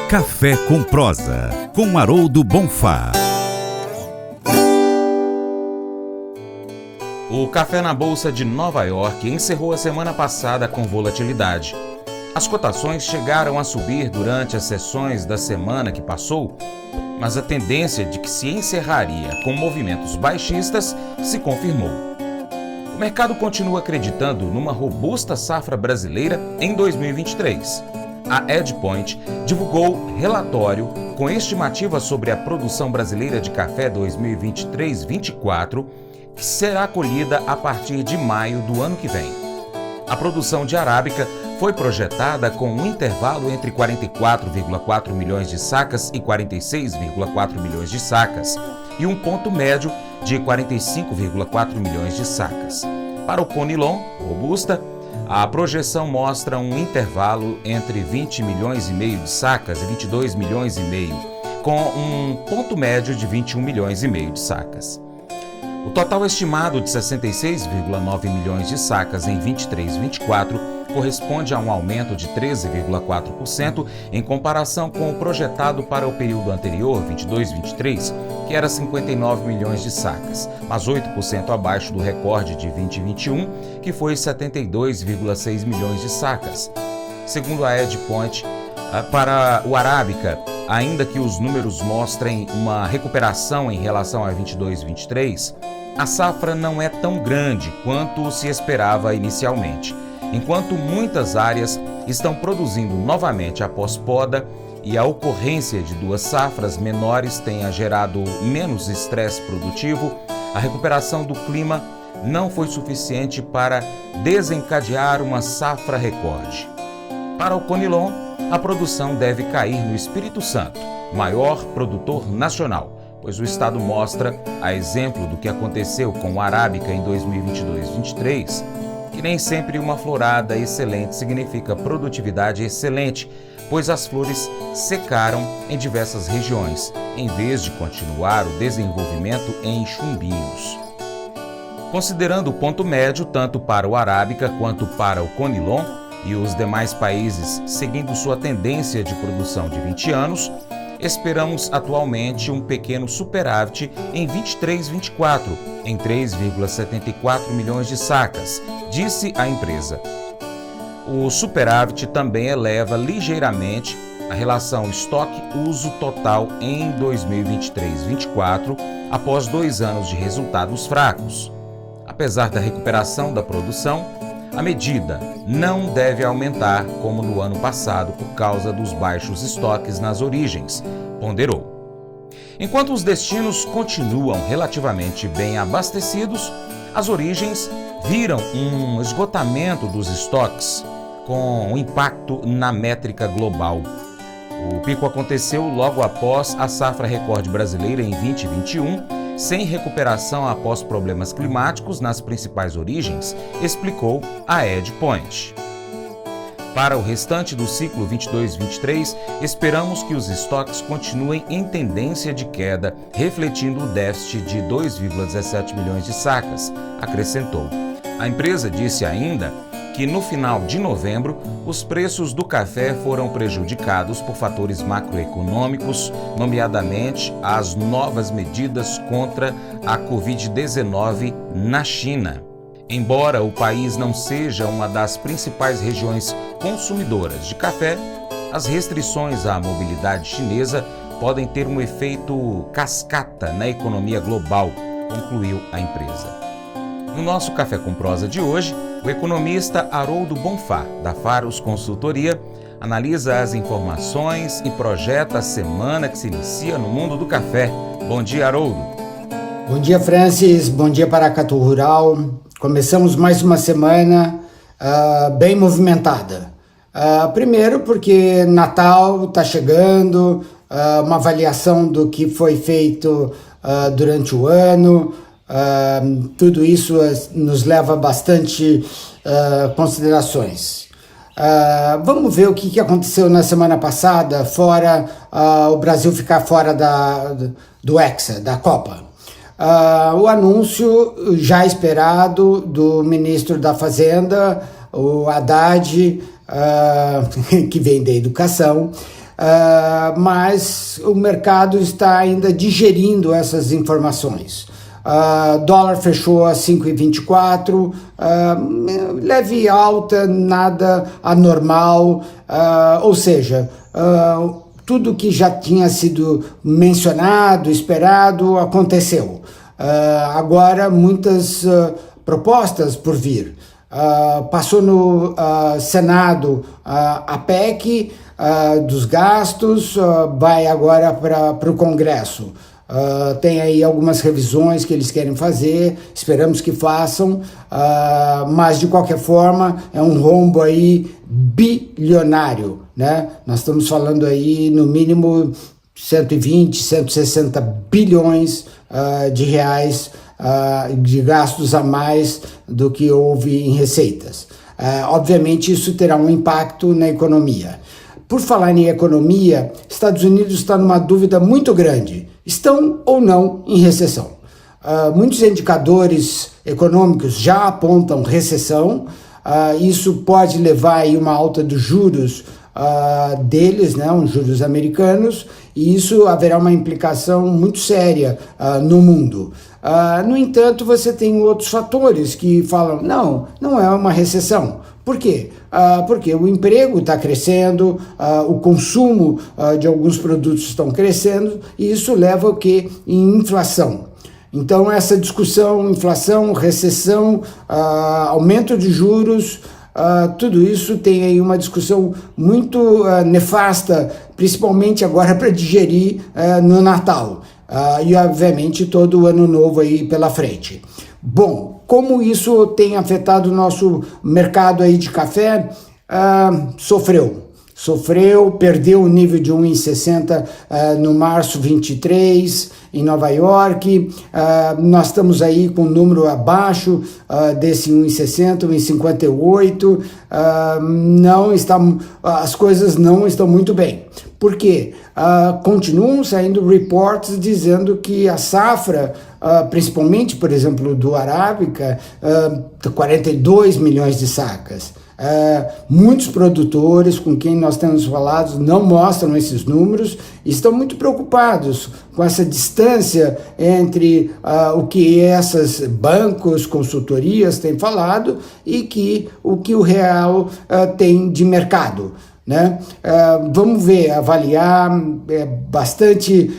Café com Prosa, com Haroldo Bonfá. O café na Bolsa de Nova York encerrou a semana passada com volatilidade. As cotações chegaram a subir durante as sessões da semana que passou, mas a tendência de que se encerraria com movimentos baixistas se confirmou. O mercado continua acreditando numa robusta safra brasileira em 2023. A EdgePoint divulgou relatório com estimativa sobre a produção brasileira de café 2023-24, que será colhida a partir de maio do ano que vem. A produção de arábica foi projetada com um intervalo entre 44,4 milhões de sacas e 46,4 milhões de sacas, e um ponto médio de 45,4 milhões de sacas. Para o Conilon Robusta, a projeção mostra um intervalo entre 20 milhões e meio de sacas e 22 milhões e meio, com um ponto médio de 21 milhões e meio de sacas. O total estimado de 66,9 milhões de sacas em 23-24 corresponde a um aumento de 13,4% em comparação com o projetado para o período anterior, 22-23, que era 59 milhões de sacas, mas 8% abaixo do recorde de 2021, que foi 72,6 milhões de sacas. Segundo a EdgePoint, para o arábica, ainda que os números mostrem uma recuperação em relação a 22-23, a safra não é tão grande quanto se esperava inicialmente. Enquanto muitas áreas estão produzindo novamente após poda e a ocorrência de duas safras menores tenha gerado menos estresse produtivo, a recuperação do clima não foi suficiente para desencadear uma safra recorde. Para o Conilon, a produção deve cair no Espírito Santo, maior produtor nacional, pois o estado mostra, a exemplo do que aconteceu com o arábica em 2022-23, que nem sempre uma florada excelente significa produtividade excelente, pois as flores secaram em diversas regiões, em vez de continuar o desenvolvimento em chumbinhos. Considerando o ponto médio tanto para o arábica quanto para o Conilon e os demais países seguindo sua tendência de produção de 20 anos, esperamos atualmente um pequeno superávit em 23-24, em 3,74 milhões de sacas, disse a empresa. O superávit também eleva ligeiramente a relação estoque-uso total em 2023-24, após 2 anos de resultados fracos. Apesar da recuperação da produção, a medida não deve aumentar como no ano passado por causa dos baixos estoques nas origens, ponderou. Enquanto os destinos continuam relativamente bem abastecidos, as origens viram um esgotamento dos estoques, com impacto na métrica global. O pico aconteceu logo após a safra recorde brasileira em 2021, sem recuperação após problemas climáticos nas principais origens, explicou a EdgePoint. Para o restante do ciclo 22-23, esperamos que os estoques continuem em tendência de queda, refletindo o déficit de 2,17 milhões de sacas, acrescentou. A empresa disse ainda que no final de novembro, os preços do café foram prejudicados por fatores macroeconômicos, nomeadamente as novas medidas contra a Covid-19 na China. Embora o país não seja uma das principais regiões consumidoras de café, as restrições à mobilidade chinesa podem ter um efeito cascata na economia global, concluiu a empresa. No nosso Café com Prosa de hoje, o economista Haroldo Bonfá, da Faros Consultoria, analisa as informações e projeta a semana que se inicia no mundo do café. Bom dia, Haroldo. Bom dia, Francis. Bom dia, Paracatu Rural. Começamos mais uma semana bem movimentada. Primeiro porque Natal está chegando, uma avaliação do que foi feito durante o ano. Tudo isso nos leva a bastante considerações. Vamos ver o que aconteceu na semana passada, fora o Brasil ficar fora do Hexa, da Copa. O anúncio já esperado do ministro da Fazenda, o Haddad, que vem da educação, mas o mercado está ainda digerindo essas informações. Dólar fechou a 5,24, leve alta, nada anormal, ou seja, tudo que já tinha sido mencionado, esperado, aconteceu. Agora muitas propostas por vir. Passou no Senado a PEC dos gastos, vai agora para o Congresso. Tem aí algumas revisões que eles querem fazer, esperamos que façam, mas de qualquer forma é um rombo aí bilionário, né? Nós estamos falando aí no mínimo 120, 160 bilhões de reais de gastos a mais do que houve em receitas. Obviamente isso terá um impacto na economia. Por falar em economia, Estados Unidos está numa dúvida muito grande. Estão ou não em recessão? Muitos indicadores econômicos já apontam recessão. Isso pode levar aí uma alta dos juros deles, né, os juros americanos, e isso haverá uma implicação muito séria no mundo. No entanto, você tem outros fatores que falam, não é uma recessão. Por quê? Porque o emprego está crescendo, o consumo de alguns produtos estão crescendo, e isso leva ao quê? Em inflação. Então, essa discussão, inflação, recessão, aumento de juros, tudo isso tem aí uma discussão muito nefasta, principalmente agora para digerir no Natal. E, obviamente, todo o ano novo aí pela frente. Bom, como isso tem afetado o nosso mercado aí de café? Sofreu, perdeu o nível de 1,60 no março 23 em Nova York. Nós estamos aí com um número abaixo desse 1,60, 1,58. As coisas não estão muito bem. Por quê? Continuam saindo reports dizendo que a safra, principalmente, por exemplo, do Arábica, 42 milhões de sacas. Muitos produtores com quem nós temos falado não mostram esses números e estão muito preocupados com essa distância entre o que esses bancos, consultorias têm falado e o que o real tem de mercado. Né? Vamos ver, avaliar, é bastante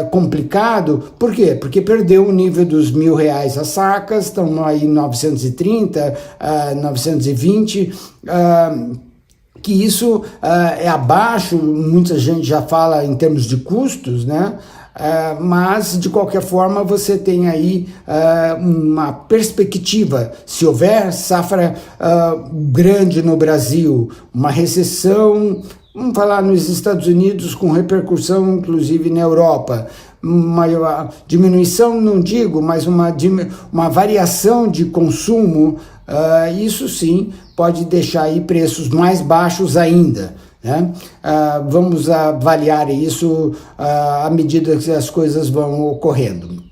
complicado. Por quê? Porque perdeu o nível dos R$1.000 as sacas, estão aí 930, 920, que isso é abaixo, muita gente já fala em termos de custos, né? Mas de qualquer forma você tem aí uma perspectiva, se houver safra grande no Brasil, uma recessão, vamos falar nos Estados Unidos com repercussão inclusive na Europa, uma diminuição, não digo, mas uma variação de consumo, isso sim pode deixar aí preços mais baixos ainda. Né? Vamos avaliar isso à medida que as coisas vão ocorrendo.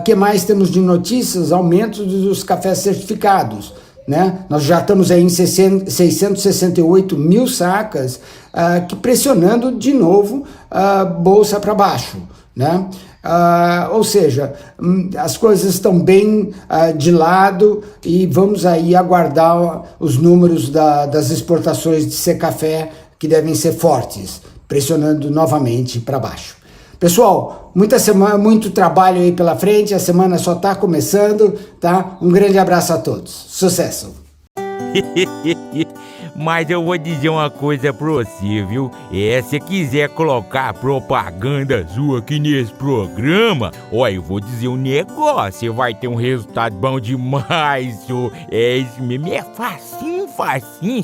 Que mais temos de notícias? Aumento dos cafés certificados. Né? Nós já estamos aí em 668 mil sacas, que pressionando de novo a bolsa para baixo. Né? Ou seja, as coisas estão bem de lado e vamos aí aguardar os números das exportações de café que devem ser fortes, pressionando novamente para baixo. Pessoal, muito trabalho aí pela frente, a semana só está começando, tá? Um grande abraço a todos, sucesso! Mas eu vou dizer uma coisa pra você, viu? Se quiser colocar propaganda sua aqui nesse programa, eu vou dizer um negócio, você vai ter um resultado bom demais, senhor. Isso mesmo, é facinho,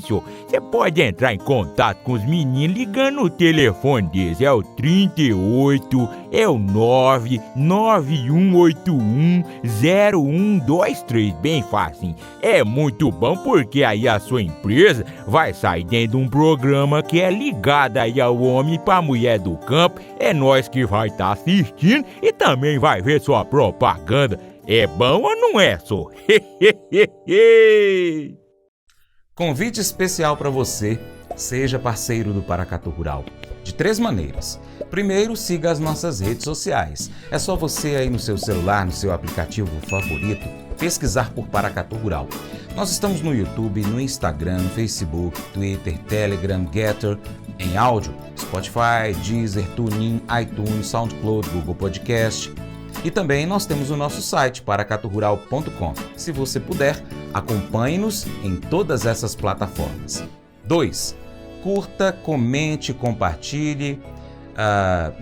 senhor. Você pode entrar em contato com os meninos ligando no telefone deles, é o 38, é o 991810123, bem facinho. É muito bom porque aí a sua empresa vai sair dentro de um programa que é ligado aí ao homem pra mulher do campo. É nós que vai estar assistindo e também vai ver sua propaganda. É bom ou não é, só? Convite especial para você Seja parceiro do Paracatu Rural. De 3 maneiras. Primeiro, siga as nossas redes sociais. É só você aí no seu celular, no seu aplicativo favorito, pesquisar por Paracatu Rural. Nós estamos no YouTube, no Instagram, no Facebook, Twitter, Telegram, Getter, em áudio, Spotify, Deezer, TuneIn, iTunes, SoundCloud, Google Podcast. E também nós temos o nosso site, paracaturural.com. Se você puder, acompanhe-nos em todas essas plataformas. 2. Curta, comente, compartilhe,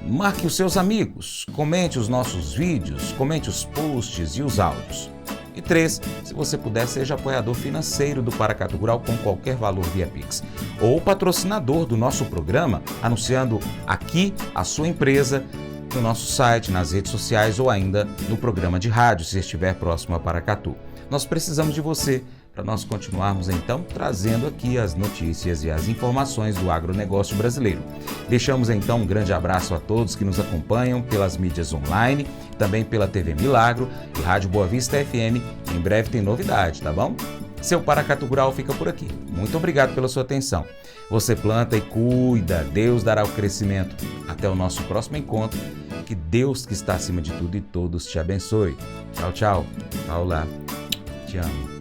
marque os seus amigos, comente os nossos vídeos, comente os posts e os áudios. E 3, se você puder, seja apoiador financeiro do Paracatu Rural com qualquer valor via Pix. Ou patrocinador do nosso programa, anunciando aqui a sua empresa, no nosso site, nas redes sociais ou ainda no programa de rádio, se estiver próximo a Paracatu. Nós precisamos de você para nós continuarmos então trazendo aqui as notícias e as informações do agronegócio brasileiro. Deixamos então um grande abraço a todos que nos acompanham pelas mídias online, também pela TV Milagro e Rádio Boa Vista FM. Em breve tem novidade, tá bom? Seu Paracatu Rural fica por aqui. Muito obrigado pela sua atenção. Você planta e cuida, Deus dará o crescimento. Até o nosso próximo encontro. Que Deus, que está acima de tudo e todos, te abençoe. Tchau, tchau. Paula, te amo.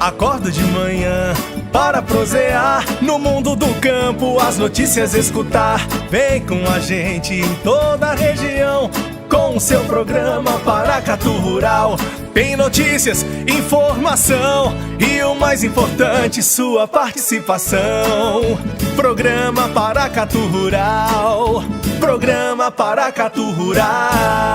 Acordo de manhã para prosear no mundo do campo, as notícias escutar. Vem com a gente em toda a região com o seu programa Paracatu Rural. Tem notícias, informação e o mais importante, sua participação. Programa Paracatu Rural. Programa Paracatu Rural.